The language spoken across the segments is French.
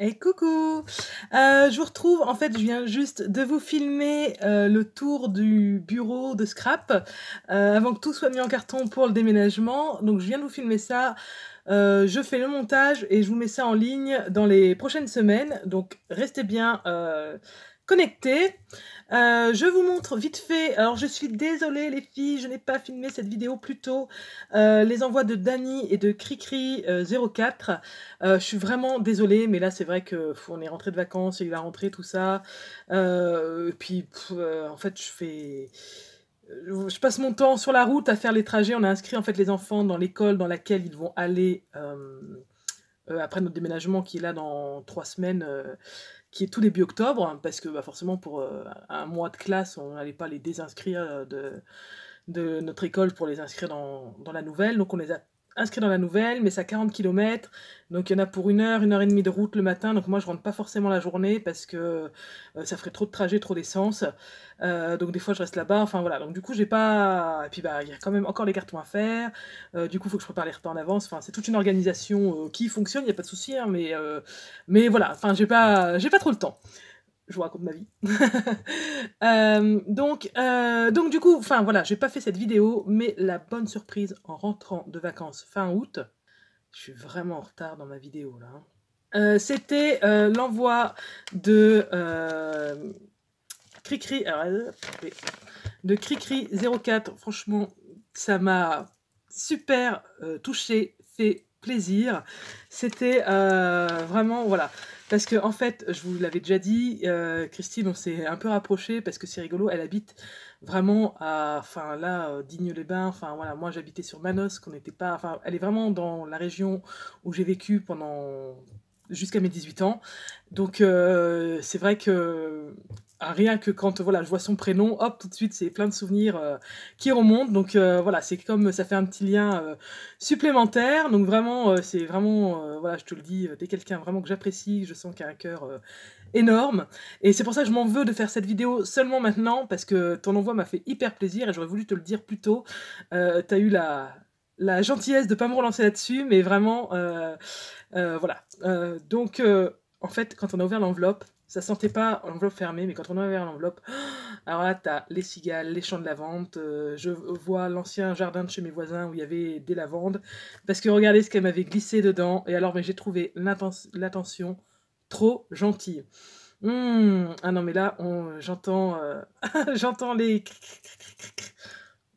Et coucou! Je vous retrouve, en fait, je viens juste de vous filmer, le tour du bureau de scrap, avant que tout soit mis en carton pour le déménagement. Donc je viens de vous filmer ça, je fais le montage et je vous mets ça en ligne dans les prochaines semaines, donc restez bien, connectés. Je vous montre vite fait, alors je suis désolée les filles, je n'ai pas filmé cette vidéo plus tôt, les envois de Dany et de Cricri, 04. Je suis vraiment désolée, mais là c'est vrai que on est rentré de vacances, il y a eu la rentrée, tout ça. Et puis en fait je passe mon temps sur la route à faire les trajets. On a inscrit en fait les enfants dans l'école dans laquelle ils vont aller après notre déménagement qui est là dans 3 semaines, qui est tout début octobre, hein, parce que bah, forcément pour un mois de classe, on n'allait pas les désinscrire de notre école pour les inscrire dans la nouvelle. Donc on les a inscrits dans la nouvelle, mais c'est à 40 km. Donc il y en a pour 1 heure et demie de route le matin. Donc moi je rentre pas forcément la journée parce que ça ferait trop de trajet, trop d'essence. Donc des fois je reste là-bas. Enfin voilà. Donc du coup j'ai pas. Et puis bah il y a quand même encore les cartons à faire. Du coup il faut que je prépare les repas en avance. Enfin c'est toute une organisation qui fonctionne. Il y a pas de souci. Hein, mais voilà. Enfin j'ai pas trop le temps. Je vous raconte ma vie. Donc du coup, enfin voilà, j'ai pas fait cette vidéo, mais la bonne surprise en rentrant de vacances fin août, je suis vraiment en retard dans ma vidéo là. C'était l'envoi de Cricri, de Cricri 04. Franchement, ça m'a super touché, fait plaisir. C'était vraiment, voilà. Parce que en fait, je vous l'avais déjà dit, Christine, on s'est un peu rapprochés parce que c'est rigolo, elle habite vraiment à, enfin là, Digne-les-Bains, enfin voilà, moi j'habitais sur Manosque, qu'on n'était pas, enfin elle est vraiment dans la région où j'ai vécu pendant jusqu'à mes 18 ans. Donc c'est vrai que rien que quand voilà, je vois son prénom, hop, tout de suite, c'est plein de souvenirs qui remontent. Donc voilà, c'est comme ça fait un petit lien supplémentaire. Donc vraiment, c'est vraiment, voilà, je te le dis, t'es quelqu'un vraiment que j'apprécie, je sens qu'il y a un cœur énorme. Et c'est pour ça que je m'en veux de faire cette vidéo seulement maintenant, parce que ton envoi m'a fait hyper plaisir et j'aurais voulu te le dire plus tôt. T'as eu la gentillesse de pas me relancer là-dessus, mais vraiment, voilà. Donc, en fait, quand on a ouvert l'enveloppe, ça sentait pas l'enveloppe fermée, mais quand on a ouvert l'enveloppe, alors là, t'as les cigales, les champs de lavande, je vois l'ancien jardin de chez mes voisins où il y avait des lavandes, parce que regardez ce qu'elle m'avait glissé dedans, et alors, mais j'ai trouvé l'attention trop gentille. Ah non, mais là, j'entends j'entends les...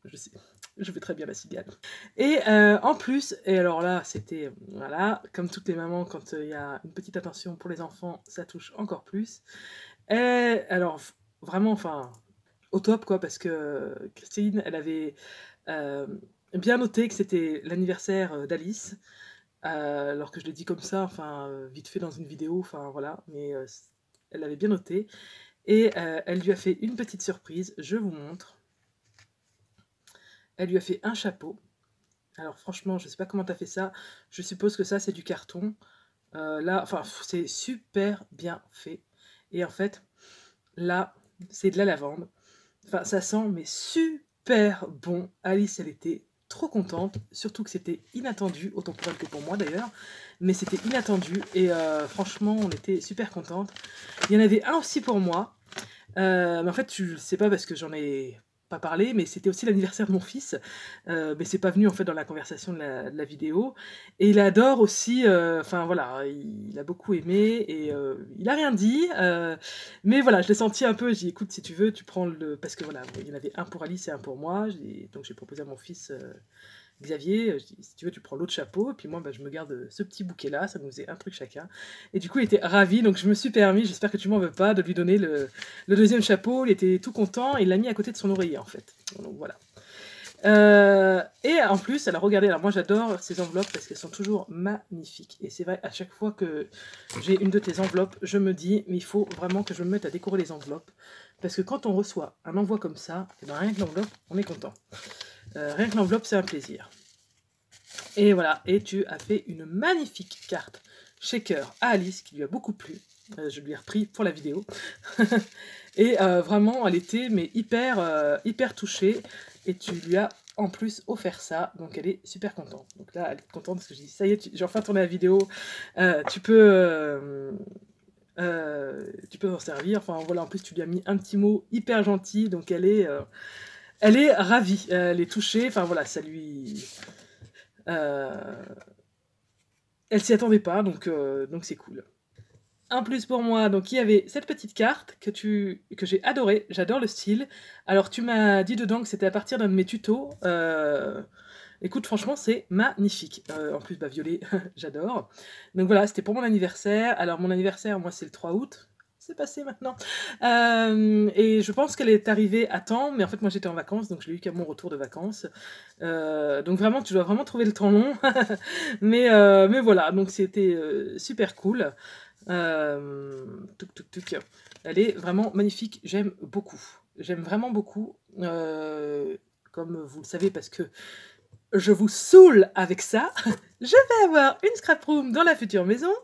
Je sais, je fais très bien la cigale. Et en plus, et alors là, c'était, voilà, comme toutes les mamans, quand il y a une petite attention pour les enfants, ça touche encore plus. Et alors, vraiment, enfin, au top, quoi, parce que Christine, elle avait euh, bien noté que c'était l'anniversaire d'Alice, alors que je l'ai dit comme ça, enfin, vite fait dans une vidéo, enfin, voilà, mais elle l'avait bien noté. Et elle lui a fait une petite surprise, je vous montre. Elle lui a fait un chapeau. Alors franchement, je sais pas comment t'as fait ça. Je suppose que ça, c'est du carton. Là, enfin, c'est super bien fait. Et en fait, là, c'est de la lavande. Enfin, ça sent, mais super bon. Alice, elle était trop contente. Surtout que c'était inattendu, autant pour elle que pour moi d'ailleurs. Mais c'était inattendu. Et franchement, on était super contente. Il y en avait un aussi pour moi. Mais en fait, je sais pas parce que j'en ai pas parlé, mais c'était aussi l'anniversaire de mon fils. Mais c'est pas venu en fait dans la conversation de la vidéo. Et il adore aussi, enfin voilà, il a beaucoup aimé et il a rien dit. Mais voilà, je l'ai senti un peu. J'ai dit, écoute, si tu veux, tu prends le. Parce que voilà, il y en avait un pour Alice et un pour moi. Donc j'ai proposé à mon fils. Xavier, je dis, si tu veux, tu prends l'autre chapeau, et puis moi, bah, je me garde ce petit bouquet-là, ça nous faisait un truc chacun. Et du coup, il était ravi, donc je me suis permis, j'espère que tu m'en veux pas, de lui donner le deuxième chapeau. Il était tout content, et il l'a mis à côté de son oreiller, en fait. Donc voilà. Et en plus, alors regardez, alors moi j'adore ces enveloppes parce qu'elles sont toujours magnifiques. Et c'est vrai, à chaque fois que j'ai une de tes enveloppes, je me dis, mais il faut vraiment que je me mette à décorer les enveloppes. Parce que quand on reçoit un envoi comme ça, et ben rien que l'enveloppe, on est content. Rien que l'enveloppe, c'est un plaisir. Et voilà, et tu as fait une magnifique carte shaker à Alice qui lui a beaucoup plu. Je lui ai repris pour la vidéo. Et vraiment, elle était mais hyper touchée. Et tu lui as en plus offert ça, donc elle est super contente. Donc là, elle est contente parce que je dis, ça y est, j'ai enfin tourné la vidéo, tu peux t'en servir. Enfin voilà, en plus tu lui as mis un petit mot hyper gentil, donc elle est ravie, elle est touchée, enfin voilà, ça lui... elle s'y attendait pas, donc c'est cool. En plus pour moi, donc il y avait cette petite carte que j'ai adorée, j'adore le style. Alors tu m'as dit dedans que c'était à partir d'un de mes tutos. Écoute, franchement, c'est magnifique. En plus, bah, violet, j'adore. Donc voilà, c'était pour mon anniversaire. Alors mon anniversaire, moi, c'est le 3 août. C'est passé maintenant. Et je pense qu'elle est arrivée à temps, mais en fait, moi, j'étais en vacances, donc je l'ai eu qu'à mon retour de vacances. Donc vraiment, tu dois vraiment trouver le temps long. mais voilà, donc c'était super cool. Elle est vraiment magnifique, j'aime beaucoup. J'aime vraiment beaucoup. Comme vous le savez, parce que je vous saoule avec ça, je vais avoir une scrap room dans la future maison.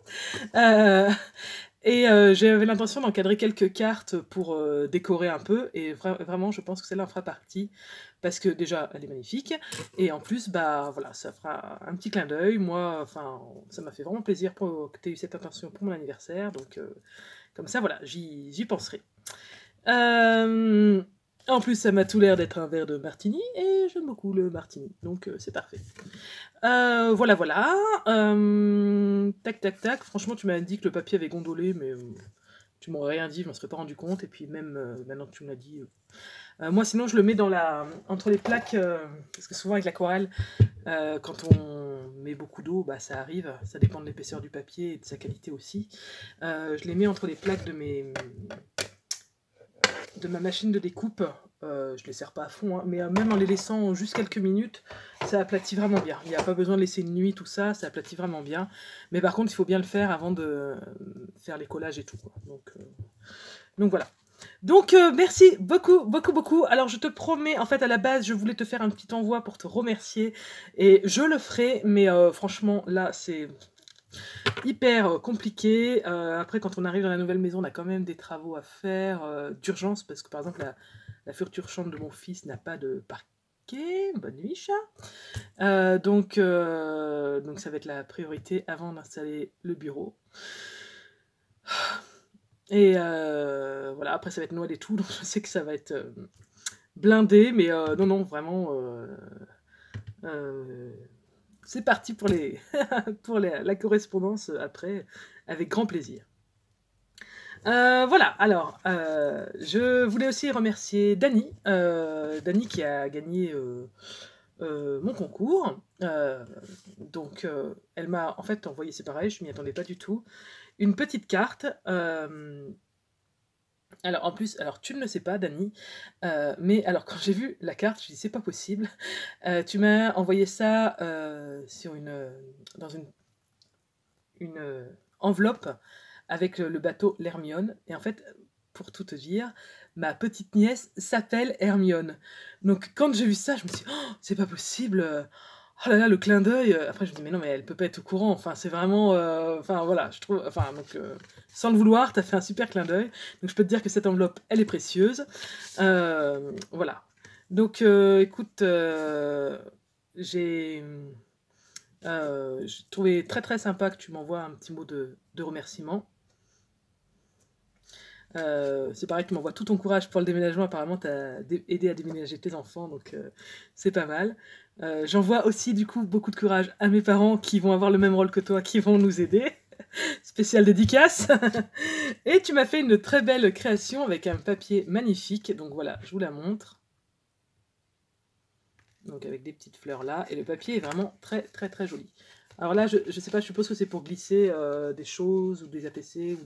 Et j'avais l'intention d'encadrer quelques cartes pour décorer un peu. Et vraiment, je pense que celle-là en fera partie. Parce que déjà, elle est magnifique. Et en plus, bah voilà, ça fera un petit clin d'œil. Moi, enfin, ça m'a fait vraiment plaisir que tu aies eu cette intention pour mon anniversaire. Donc, comme ça, voilà, j'y penserai. En plus, ça m'a tout l'air d'être un verre de martini. Et j'aime beaucoup le martini. Donc, c'est parfait. Voilà, voilà. Tac, tac, tac. Franchement, tu m'as dit que le papier avait gondolé, mais tu m'aurais rien dit, je m'en serais pas rendu compte. Et puis même maintenant que tu me l'as dit... moi, sinon, je le mets entre les plaques, parce que souvent avec l'aquarelle, quand on met beaucoup d'eau, bah, ça arrive. Ça dépend de l'épaisseur du papier et de sa qualité aussi. Je les mets entre les plaques de ma machine de découpe. Je les serre pas à fond, hein, mais même en les laissant juste quelques minutes, ça aplatit vraiment bien. Il n'y a pas besoin de laisser une nuit, tout ça, ça aplatit vraiment bien. Mais par contre, il faut bien le faire avant de faire les collages et tout, quoi. Donc voilà. Donc merci beaucoup, beaucoup, beaucoup. Alors je te promets, en fait à la base, je voulais te faire un petit envoi pour te remercier. Et je le ferai, mais franchement, là, c'est... hyper compliqué. Après, quand on arrive dans la nouvelle maison, on a quand même des travaux à faire d'urgence, parce que par exemple, la future chambre de mon fils n'a pas de parquet. Bonne nuit, chat. Donc ça va être la priorité avant d'installer le bureau. Et voilà, après ça va être Noël et tout, donc je sais que ça va être blindé, mais non, vraiment... c'est parti pour la correspondance après, avec grand plaisir. Voilà, alors, je voulais aussi remercier Dani, Dani qui a gagné mon concours. Donc, elle m'a en fait envoyé, c'est pareil, je m'y attendais pas du tout, une petite carte. Alors, en plus, alors tu ne le sais pas, Dani, mais alors quand j'ai vu la carte, je me dis c'est pas possible. Tu m'as envoyé ça dans une enveloppe avec le bateau l'Hermione. Et en fait, pour tout te dire, ma petite nièce s'appelle Hermione. Donc quand j'ai vu ça, je me suis dit, oh, c'est pas possible. Oh là là, le clin d'œil. Après, je me dis, mais non, mais elle peut pas être au courant. Enfin, c'est vraiment. Enfin, voilà, je trouve. Enfin, donc, sans le vouloir, t'as fait un super clin d'œil. Donc, je peux te dire que cette enveloppe, elle est précieuse. Voilà. Donc, écoute, j'ai trouvé très très sympa que tu m'envoies un petit mot de remerciement. C'est pareil, tu m'envoies tout ton courage pour le déménagement. Apparemment, tu as aidé à déménager tes enfants, donc c'est pas mal. J'envoie aussi du coup beaucoup de courage à mes parents qui vont avoir le même rôle que toi, qui vont nous aider. Spéciale dédicace. Et tu m'as fait une très belle création avec un papier magnifique. Donc voilà, je vous la montre. Donc avec des petites fleurs là. Et le papier est vraiment très très très joli. Alors là, je sais pas, je suppose que c'est pour glisser des choses ou des APC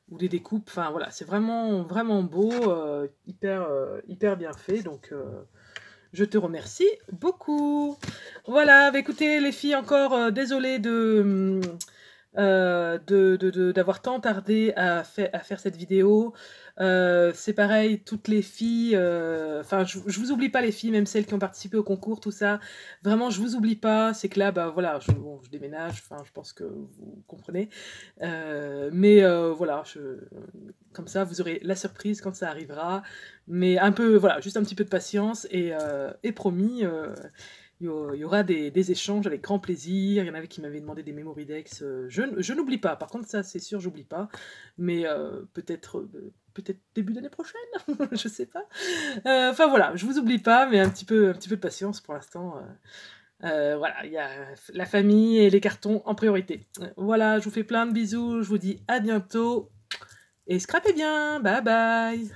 ou des découpes. Enfin voilà, c'est vraiment vraiment beau, hyper bien fait. Donc je te remercie beaucoup. Voilà, bah, écoutez les filles, encore désolée de d'avoir tant tardé à faire cette vidéo. C'est pareil, toutes les filles, enfin, je vous oublie pas les filles, même celles qui ont participé au concours, tout ça. Vraiment, je vous oublie pas. C'est que là, bah voilà, bon, je déménage, enfin, je pense que vous comprenez. Mais voilà, comme ça, vous aurez la surprise quand ça arrivera. Mais un peu, voilà, juste un petit peu de patience et promis. Il y aura des échanges avec grand plaisir. Il y en avait qui m'avaient demandé des memory decks. Je n'oublie pas. Par contre, ça, c'est sûr, j'oublie pas. Mais peut-être début d'année prochaine, je sais pas. Enfin voilà, je vous oublie pas, mais un petit peu de patience pour l'instant. Voilà, il y a la famille et les cartons en priorité. Voilà, je vous fais plein de bisous. Je vous dis à bientôt et scrapez bien. Bye bye.